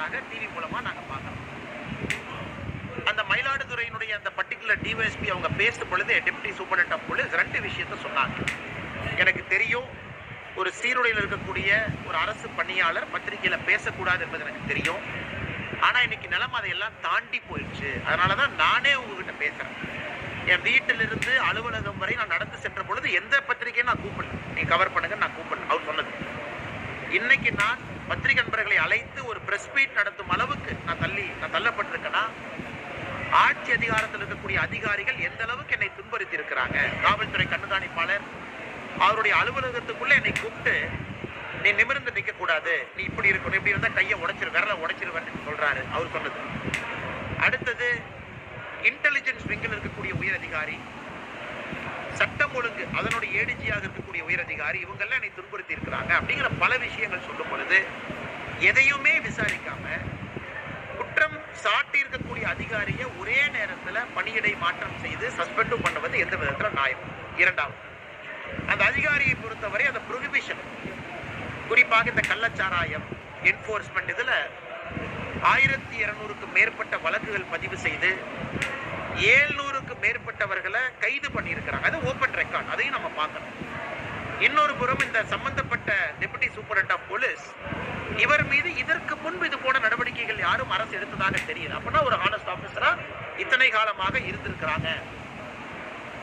செய்தியாளராக TV மூலமா நாங்க பார்க்கிறோம். அந்த மயிலாடுதுறையினுடைய அந்த பர்டிகுலர் டிவைஎஸ்பி அவங்க பேசும் பொழுது டெப்டி சூப்பரண்ட் ஆஃப் போலீஸ் 2 விஷயத்த சொன்னாங்க. எனக்கு தெரியும், ஒரு சீருடையில் இருக்கக்கூடிய ஒரு அரசு பணியாளர் பத்திரிகையில பேசக்கூடாது என்பது எனக்கு தெரியும். ஆனா இன்னைக்கு நிலைமை அதையெல்லாம் தாண்டி போயிடுச்சு. அதனாலதான் நானே உங்ககிட்ட பேசுறேன். என் வீட்டிலிருந்து அலுவலகம் வரை நான் நடந்து சென்ற பொழுது எந்த பத்திரிகையும் நான் கூப்பிடல, நீ கவர் பண்ணுங்க நான் கூப்பிடல. அவர் சொன்னது. இன்னைக்கு நான் பத்திரிகை நண்பர்களை அழைத்து ஒரு பிரஸ் மீட் நடத்தும் அளவுக்கு நான் தள்ளப்பட்டிருக்கேன்னா, ஆட்சி அதிகாரத்தில் இருக்கக்கூடிய அதிகாரிகள் எந்த அளவுக்கு என்னை துன்புறுத்தி இருக்கிறாங்க. காவல்துறை கண்காணிப்பாளர் அவருடைய அலுவலகத்துக்குள்ள என்னை கூப்பிட்டு, நீ நிமிர்ந்து நிற்க கூடாது, நீ இப்படி இருக்கணும், இப்படி இருந்தா கையை விரலை உடைச்சிருவேன்னு சொல்றாரு. அவர் சொன்னது. அடுத்தது, இன்டெலிஜென்ஸ் விங்கில் இருக்கக்கூடிய உயர் அதிகாரி, சட்டம் ஒழுங்கு அதனுடைய ஏடிஜியாக இருக்கக்கூடிய உயர் அதிகாரி, இவங்கெல்லாம் என்னை துன்புறுத்தி இருக்கிறாங்க அப்படிங்கிற பல விஷயங்கள் சொல்லும் பொழுது எதையுமே விசாரிக்காம குற்றம் சாட்டி இருக்கக்கூடிய அதிகாரியை ஒரே நேரத்தில் பணியிடை மாற்றம் செய்து சஸ்பெண்டும் பண்ணுவது எந்த விதத்தில் நியாயம்? இரண்டாவது, அந்த அதிகாரியை பொறுத்தவரை அந்த ப்ரொஹிபிஷன், குறிப்பாக இந்த கள்ளச்சாராயம் என்போர்ஸ்மெண்ட், இதுல 1200க்கும் மேற்பட்ட வழக்குகள் பதிவு செய்து 700க்கும் மேற்பட்டவர்களை கைது பண்ணியிருக்கிறாங்க. அது ஓபன் ரெக்கார்ட், அதையும் நம்ம பார்க்கணும். இன்னொரு புறம் இந்த சம்பந்தப்பட்ட டெபுட்டி சூப்பரண்ட் ஆஃப் போலீஸ், இவர் மீது இதற்கு முன்பு இது போன நடவடிக்கைகள் யாரும் அரசு எடுத்ததாக தெரியல. அப்படின்னா ஒரு ஹானஸ்ட் ஆபீசரா இத்தனை காலமாக இருந்திருக்கிறாங்க.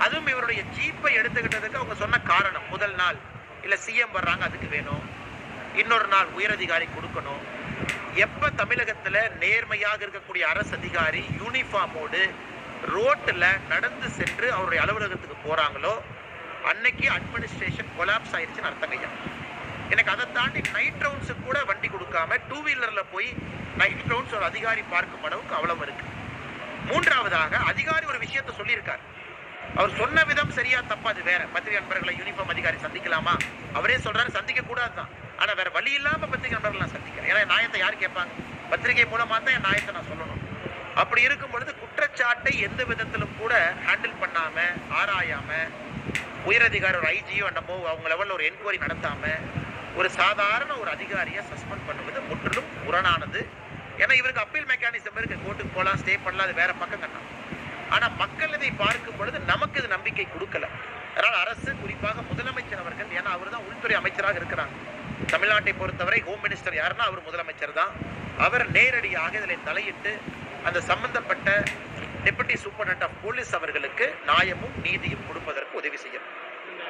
அதுவும் இவருடைய ஜீப்பை எடுத்துக்கிட்டதுக்கு அவங்க சொன்ன காரணம், முதல் நாள் இல்ல சிஎம் வர்றாங்க அதுக்கு வேணும், இன்னொரு நாள் உயரதிகாரி கொடுக்கணும். எப்ப தமிழகத்துல நேர்மையாக இருக்கக்கூடிய அரசு அதிகாரி யூனிஃபார்மோடு ரோட்ல நடந்து சென்று அவருடைய அலுவலகத்துக்கு போறாங்களோ அன்னைக்கு அட்மினிஸ்ட்ரேஷன் கொலாப்ஸ் ஆயிடுச்சுன்னு அர்த்தங்கய்யா. எனக்கு அதை தாண்டி நைட் ரவுண்ட்ஸு கூட வண்டி கொடுக்காம 2 வீலர்ல போய் நைட் ரவுண்ட்ஸ் ஒரு அதிகாரி பார்க்கும் அளவுக்கு அவ்வளவு இருக்கு. மூன்றாவதாக, அதிகாரி ஒரு விஷயத்த சொல்லியிருக்காரு. அவர் சொன்ன விதம் சரியா தப்பா அது வேற. பத்திரிகை நண்பர்களை யூனிஃபார்ம் அதிகாரி சந்திக்கலாமா? அவரே சொல்றாரு சந்திக்க கூடாதுதான். ஆனா வேற வழி இல்லாம பத்திரிகை நண்பர்கள் நான் சந்திக்கிறேன். ஏன்னா நியாயத்தை யாரு கேட்பாங்க? பத்திரிகை மூலமா தான் என் நியாயத்தை நான் சொல்லணும். அப்படி இருக்கும் பொழுது குற்றச்சாட்டை எந்த விதத்திலும் கூட ஹேண்டில் பண்ணாம, ஆராயாம, உயரதிகாரி ஒரு ஐஜியோ என்னமோ அவங்க லெவலில் ஒரு என்கொயரி நடத்தாம ஒரு சாதாரண ஒரு அதிகாரியை சஸ்பெண்ட் பண்ணுவது முற்றிலும் முரணானது. ஏன்னா இவருக்கு அப்பீல் மெக்கானிசம் இருக்கு, கோர்ட்டுக்கு போகலாம், ஸ்டே பண்ணலாம், அது வேற பக்கம் கண்ணா. ஆனா மக்கள் இதை பார்க்கும் பொழுது நமக்கு இது நம்பிக்கை கொடுக்கல. அதனால அரசு, குறிப்பாக முதலமைச்சர் அவர்கள், ஏன்னா அவர் தான் உள்துறை அமைச்சராக இருக்கிறாங்க தமிழ்நாட்டை பொறுத்தவரை, ஹோம் மினிஸ்டர் யாருன்னா அவர் முதலமைச்சர் தான். அவர் நேரடியாக இதில் தலையிட்டு அந்த சம்பந்தப்பட்ட டெபுட்டி சூப்பரண்ட் ஆஃப் போலீஸ் அவர்களுக்கு நியாயமும் நீதியும் கொடுப்பதற்கு உதவி செய்யணும்.